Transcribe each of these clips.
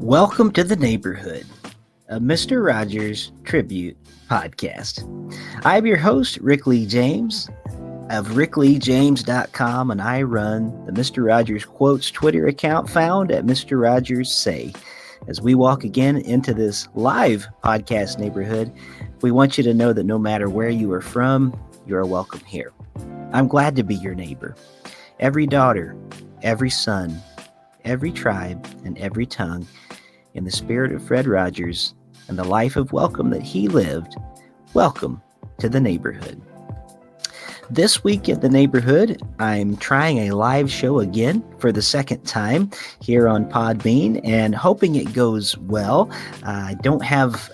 Welcome to the neighborhood, a Mr. Rogers tribute podcast. I'm your host, Rick Lee James of rickleejames.com, and I run the Mr. Rogers Quotes Twitter account found at Mr. Rogers Say. As we walk again into this live podcast neighborhood, we want you to know that no matter where you are from, you are welcome here. I'm glad to be your neighbor. Every daughter, every son, every tribe, and every tongue, in the spirit of Fred Rogers and the life of welcome that he lived, welcome to the neighborhood. This week at the neighborhood, I'm trying a live show again for the second time here on Podbean and hoping it goes well. I don't have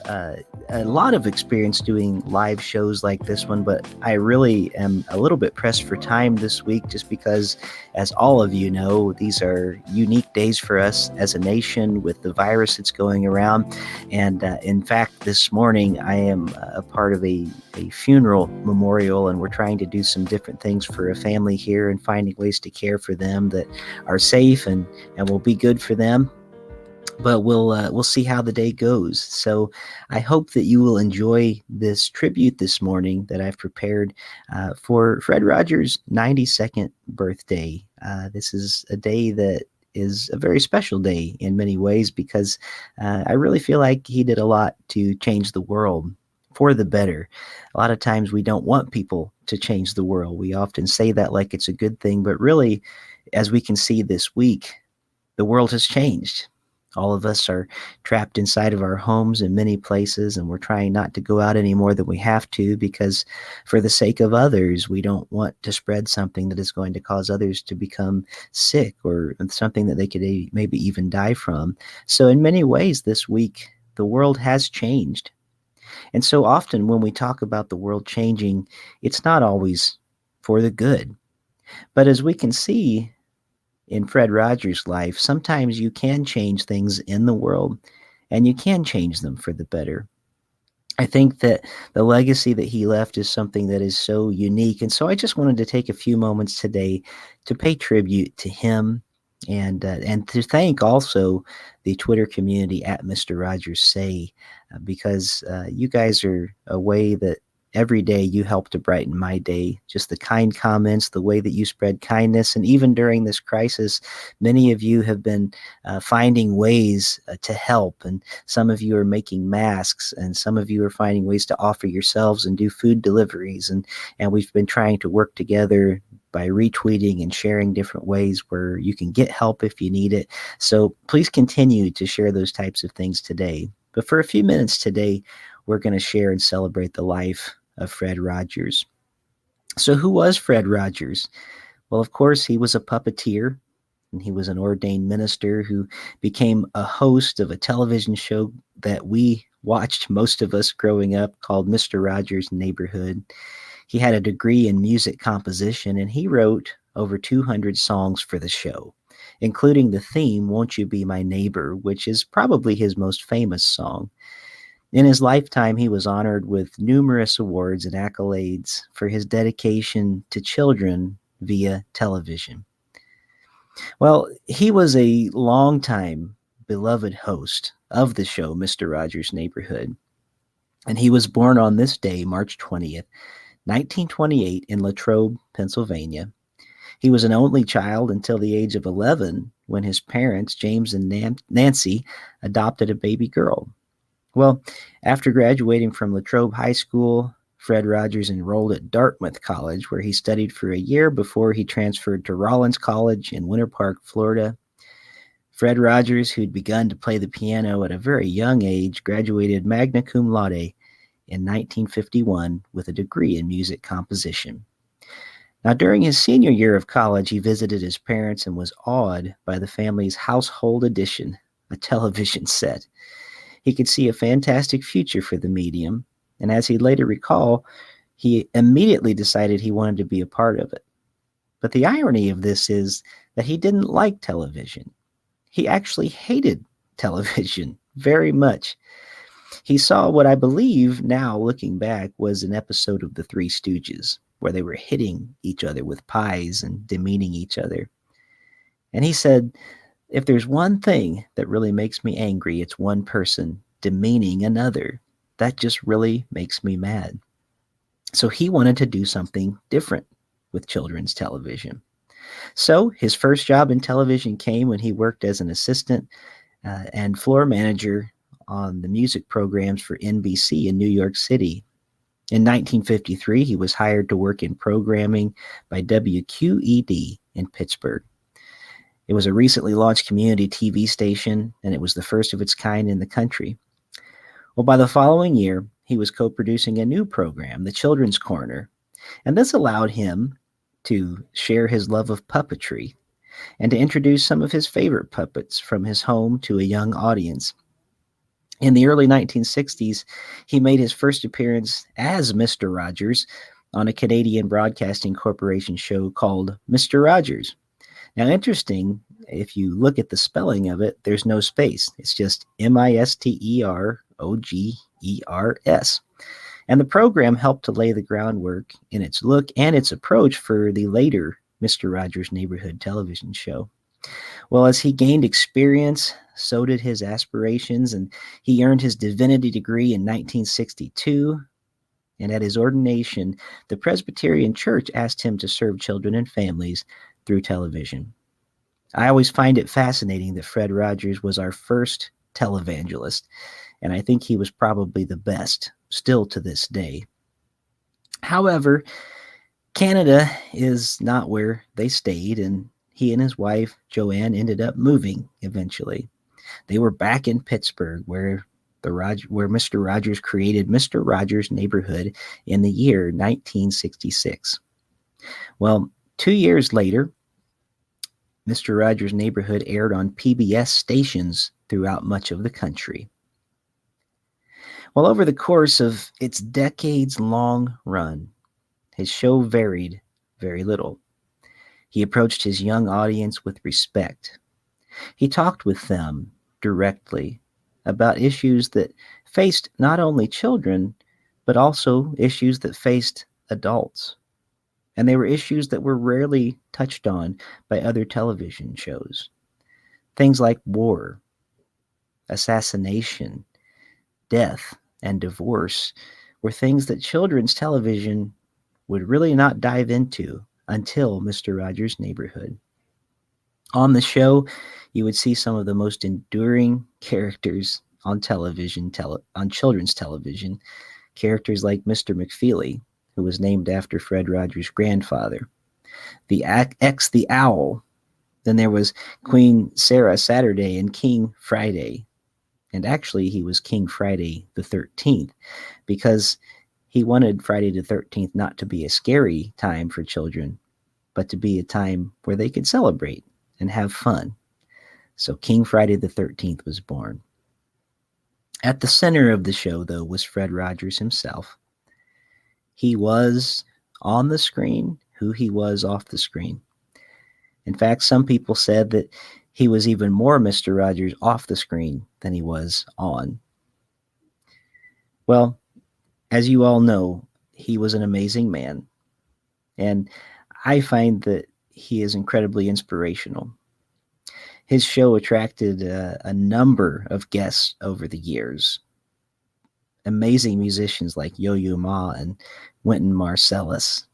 a lot of experience doing live shows like this one, but I really am a little bit pressed for time this week just because, as all of you know, these are unique days for us as a nation with the virus that's going around. And in fact, this morning I am a part of a funeral memorial, and we're trying to do some different things for a family here and finding ways to care for them that are safe and will be good for them. But we'll see how the day goes. So I hope that you will enjoy this tribute this morning that I've prepared for Fred Rogers' 92nd birthday. This is a day that is a very special day in many ways because I really feel like he did a lot to change the world for the better. A lot of times we don't want people to change the world. We often say that like it's a good thing, but really, as we can see this week, the world has changed. All of us are trapped inside of our homes in many places, and we're trying not to go out any more than we have to because for the sake of others, we don't want to spread something that is going to cause others to become sick or something that they could maybe even die from. So in many ways this week, the world has changed. And so often when we talk about the world changing, it's not always for the good. But as we can see in Fred Rogers' life, sometimes you can change things in the world and you can change them for the better. I think that the legacy that he left is something that is so unique. And so I just wanted to take a few moments today to pay tribute to him and to thank also the Twitter community at Mr. Rogers Say, because you guys are a way that every day you help to brighten my day. Just the kind comments, the way that you spread kindness. And even during this crisis, many of you have been finding ways to help. And some of you are making masks, and some of you are finding ways to offer yourselves and do food deliveries. And we've been trying to work together by retweeting and sharing different ways where you can get help if you need it. So please continue to share those types of things today. But for a few minutes today, we're going to share and celebrate the life of Fred Rogers. So who was Fred Rogers? Well, of course, he was a puppeteer, and he was an ordained minister who became a host of a television show that we watched, most of us growing up, called Mr. Rogers' Neighborhood. He had a degree in music composition, and he wrote over 200 songs for the show, including the theme, Won't You Be My Neighbor, which is probably his most famous song. In his lifetime, he was honored with numerous awards and accolades for his dedication to children via television. Well, he was a longtime beloved host of the show, Mr. Rogers' Neighborhood, and he was born on this day, March 20th, 1928, in Latrobe, Pennsylvania. He was an only child until the age of 11 when his parents, James and Nancy, adopted a baby girl. Well, after graduating from Latrobe High School, Fred Rogers enrolled at Dartmouth College, where he studied for a year before he transferred to Rollins College in Winter Park, Florida. Fred Rogers, who'd begun to play the piano at a very young age, graduated magna cum laude in 1951 with a degree in music composition. Now, during his senior year of college, he visited his parents and was awed by the family's household edition, a television set. He could see a fantastic future for the medium, and as he'd later recall, he immediately decided he wanted to be a part of it. But the irony of this is that he didn't like television. He actually hated television very much. He saw what I believe now, looking back, was an episode of The Three Stooges, where they were hitting each other with pies and demeaning each other. And he said, If there's one thing that really makes me angry, it's one person demeaning another. That just really makes me mad. So he wanted to do something different with children's television. So his first job in television came when he worked as an assistant and floor manager on the music programs for NBC in New York City. In 1953, he was hired to work in programming by WQED in Pittsburgh. It was a recently launched community TV station, and it was the first of its kind in the country. Well, by the following year, he was co-producing a new program, The Children's Corner, and this allowed him to share his love of puppetry and to introduce some of his favorite puppets from his home to a young audience. In the early 1960s, he made his first appearance as Mr. Rogers on a Canadian Broadcasting Corporation show called Mr. Rogers. Now, interesting, if you look at the spelling of it, there's no space. It's just Misterogers. And the program helped to lay the groundwork in its look and its approach for the later Mr. Rogers' Neighborhood television show. Well, as he gained experience, so did his aspirations, and he earned his divinity degree in 1962. And at his ordination, the Presbyterian Church asked him to serve children and families through television. I always find it fascinating that Fred Rogers was our first televangelist, and I think he was probably the best, still to this day. However, Canada is not where they stayed, and he and his wife, Joanne, ended up moving eventually. They were back in Pittsburgh, where Mr. Rogers created Mr. Rogers' Neighborhood in the year 1966. Well, 2 years later, Mr. Rogers' Neighborhood aired on PBS stations throughout much of the country. Well, over the course of its decades-long run, his show varied very little. He approached his young audience with respect. He talked with them directly about issues that faced not only children, but also issues that faced adults. And they were issues that were rarely touched on by other television shows. Things like war, assassination, death, and divorce were things that children's television would really not dive into until Mr. Rogers' Neighborhood. On the show, you would see some of the most enduring characters on television, on children's television, characters like Mr. McFeely, who was named after Fred Rogers' grandfather, the Owl. Then there was Queen Sarah Saturday and King Friday. And actually, he was King Friday the 13th because he wanted Friday the 13th not to be a scary time for children, but to be a time where they could celebrate and have fun. So King Friday the 13th was born. At the center of the show, though, was Fred Rogers himself. He was on the screen who he was off the screen. In fact, some people said that he was even more Mr. Rogers off the screen than he was on. Well, as you all know, he was an amazing man. And I find that he is incredibly inspirational. His show attracted a number of guests over the years. Amazing musicians like Yo-Yo Ma and Wynton Marsalis.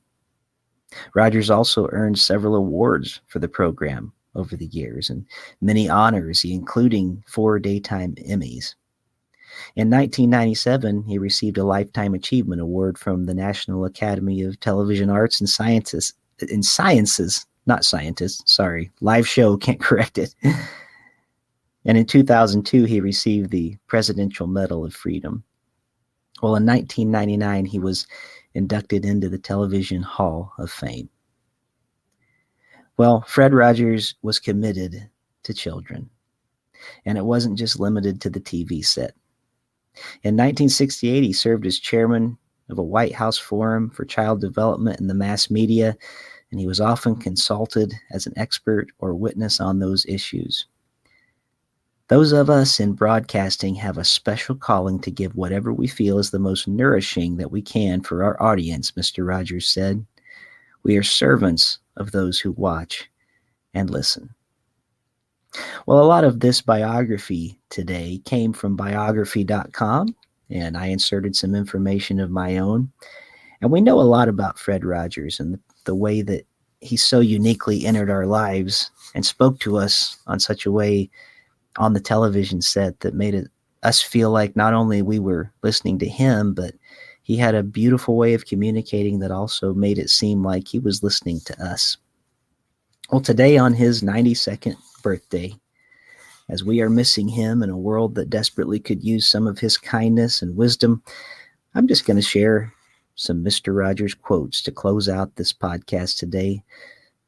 Rogers also earned several awards for the program over the years and many honors, including 4 daytime Emmys. In 1997, he received a Lifetime Achievement Award from the National Academy of Television Arts and Sciences, not scientists, sorry, live show, can't correct it. And in 2002, he received the Presidential Medal of Freedom. Well, in 1999, he was inducted into the Television Hall of Fame. Well, Fred Rogers was committed to children, and it wasn't just limited to the TV set. In 1968, he served as chairman of a White House Forum for Child Development in the Mass Media, and he was often consulted as an expert or witness on those issues. Those of us in broadcasting have a special calling to give whatever we feel is the most nourishing that we can for our audience, Mr. Rogers said. We are servants of those who watch and listen. Well, a lot of this biography today came from biography.com, and I inserted some information of my own. And we know a lot about Fred Rogers and the way that he so uniquely entered our lives and spoke to us on such a way on the television set that made us feel like not only we were listening to him, but he had a beautiful way of communicating that also made it seem like he was listening to us. Well, today on his 92nd birthday, as we are missing him in a world that desperately could use some of his kindness and wisdom, I'm just going to share some Mr. Rogers quotes to close out this podcast today.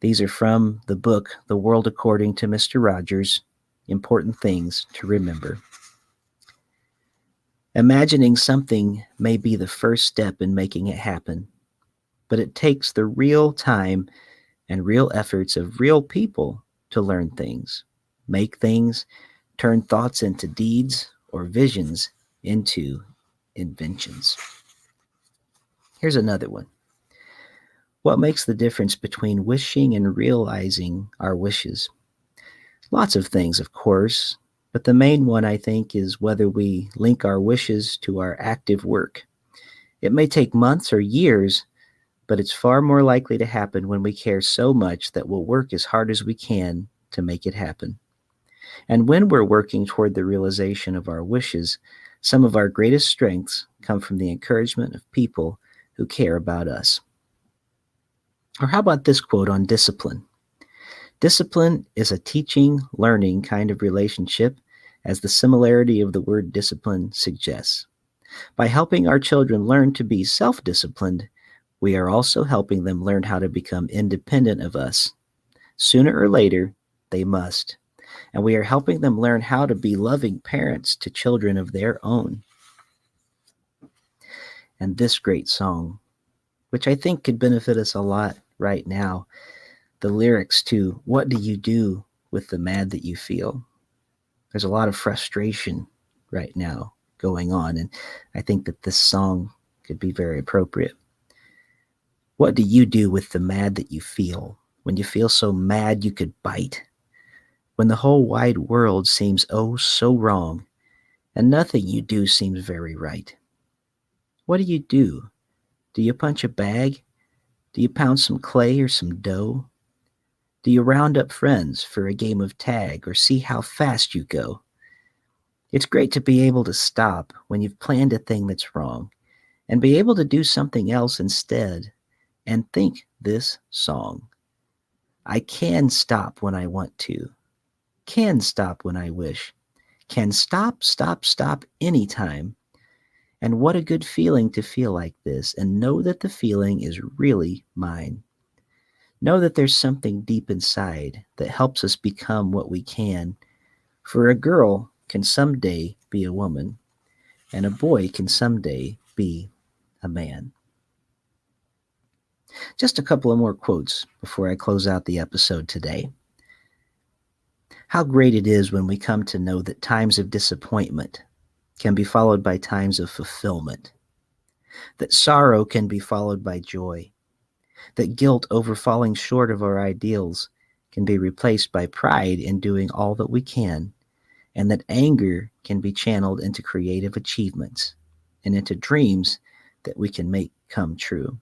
These are from the book, The World According to Mr. Rogers, Important Things to Remember. Imagining something may be the first step in making it happen, but it takes the real time and real efforts of real people to learn things, make things, turn thoughts into deeds, or visions into inventions. Here's another one. What makes the difference between wishing and realizing our wishes? Lots of things, of course, but the main one, I think, is whether we link our wishes to our active work. It may take months or years, but it's far more likely to happen when we care so much that we'll work as hard as we can to make it happen. And when we're working toward the realization of our wishes, some of our greatest strengths come from the encouragement of people who care about us. Or how about this quote on discipline? Discipline is a teaching, learning kind of relationship, as the similarity of the word discipline suggests. By helping our children learn to be self-disciplined, we are also helping them learn how to become independent of us. Sooner or later, they must. And we are helping them learn how to be loving parents to children of their own. And this great song, which I think could benefit us a lot right now, the lyrics to What Do You Do with the Mad That You Feel? There's a lot of frustration right now going on, and I think that this song could be very appropriate. What do you do with the mad that you feel? When you feel so mad you could bite? When the whole wide world seems oh so wrong, and nothing you do seems very right? What do you do? Do you punch a bag? Do you pound some clay or some dough? Do you round up friends for a game of tag or see how fast you go? It's great to be able to stop when you've planned a thing that's wrong and be able to do something else instead and think this song. I can stop when I want to, can stop when I wish, can stop, stop, stop anytime. And what a good feeling to feel like this and know that the feeling is really mine. Know that there's something deep inside that helps us become what we can. For a girl can someday be a woman, and a boy can someday be a man. Just a couple of more quotes before I close out the episode today. How great it is when we come to know that times of disappointment can be followed by times of fulfillment, that sorrow can be followed by joy, that guilt over falling short of our ideals can be replaced by pride in doing all that we can, and that anger can be channeled into creative achievements and into dreams that we can make come true.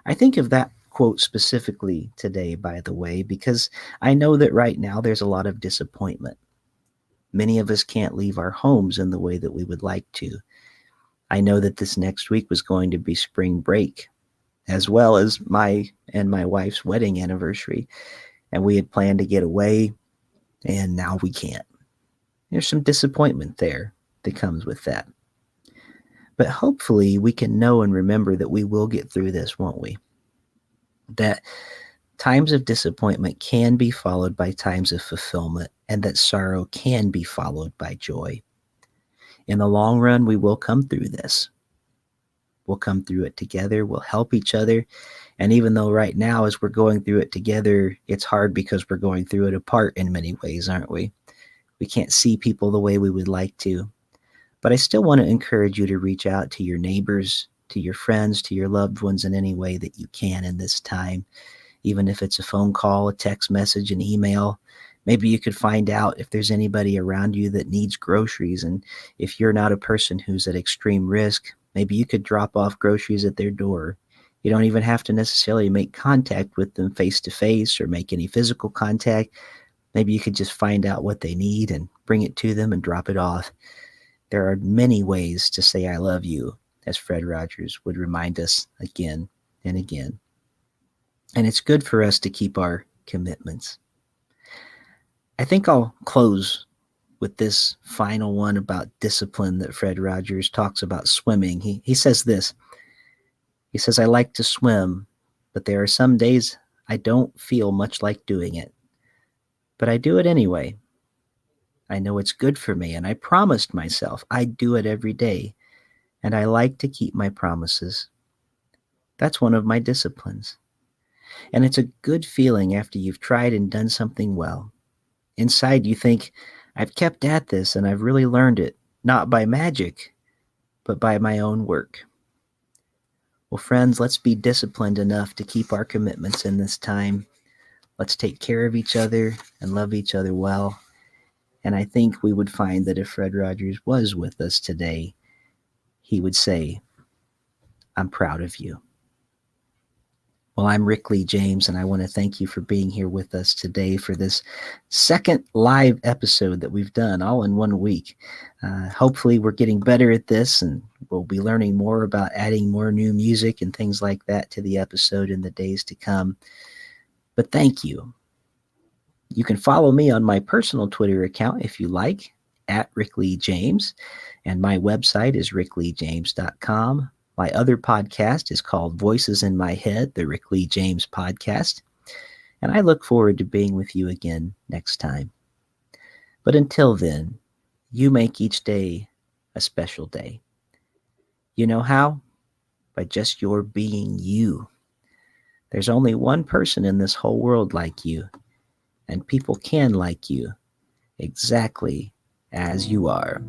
I think of that quote specifically today, by the way, because I know that right now there's a lot of disappointment. Many of us can't leave our homes in the way that we would like to. I know that this next week was going to be spring break, as well as my and my wife's wedding anniversary, and we had planned to get away, and now we can't. There's some disappointment there that comes with that. But hopefully we can know and remember that we will get through this, won't we? That times of disappointment can be followed by times of fulfillment, and that sorrow can be followed by joy. In the long run, we will come through this. We'll come through it together. We'll help each other. And even though right now, as we're going through it together, it's hard because we're going through it apart in many ways, aren't we? We can't see people the way we would like to. But I still want to encourage you to reach out to your neighbors, to your friends, to your loved ones in any way that you can in this time, even if it's a phone call, a text message, an email. Maybe you could find out if there's anybody around you that needs groceries. And if you're not a person who's at extreme risk, maybe you could drop off groceries at their door. You don't even have to necessarily make contact with them face to face or make any physical contact. Maybe you could just find out what they need and bring it to them and drop it off. There are many ways to say I love you, as Fred Rogers would remind us again and again. And it's good for us to keep our commitments. I think I'll close with this final one about discipline that Fred Rogers talks about swimming. He says this. He says, I like to swim, but there are some days I don't feel much like doing it. But I do it anyway. I know it's good for me, and I promised myself I'd do it every day, and I like to keep my promises. That's one of my disciplines. And it's a good feeling after you've tried and done something well. Inside you think, I've kept at this and I've really learned it, not by magic, but by my own work. Well, friends, let's be disciplined enough to keep our commitments in this time. Let's take care of each other and love each other well. And I think we would find that if Fred Rogers was with us today, he would say, I'm proud of you. Well, I'm Rick Lee James, and I want to thank you for being here with us today for this second live episode that we've done all in 1 week. Hopefully, we're getting better at this, and we'll be learning more about adding more new music and things like that to the episode in the days to come. But thank you. You can follow me on my personal Twitter account if you like, at Rick Lee James, and my website is rickleejames.com. My other podcast is called Voices in My Head, the Rick Lee James Podcast, and I look forward to being with you again next time. But until then, you make each day a special day. You know how? By just your being you. There's only one person in this whole world like you, and people can like you exactly as you are.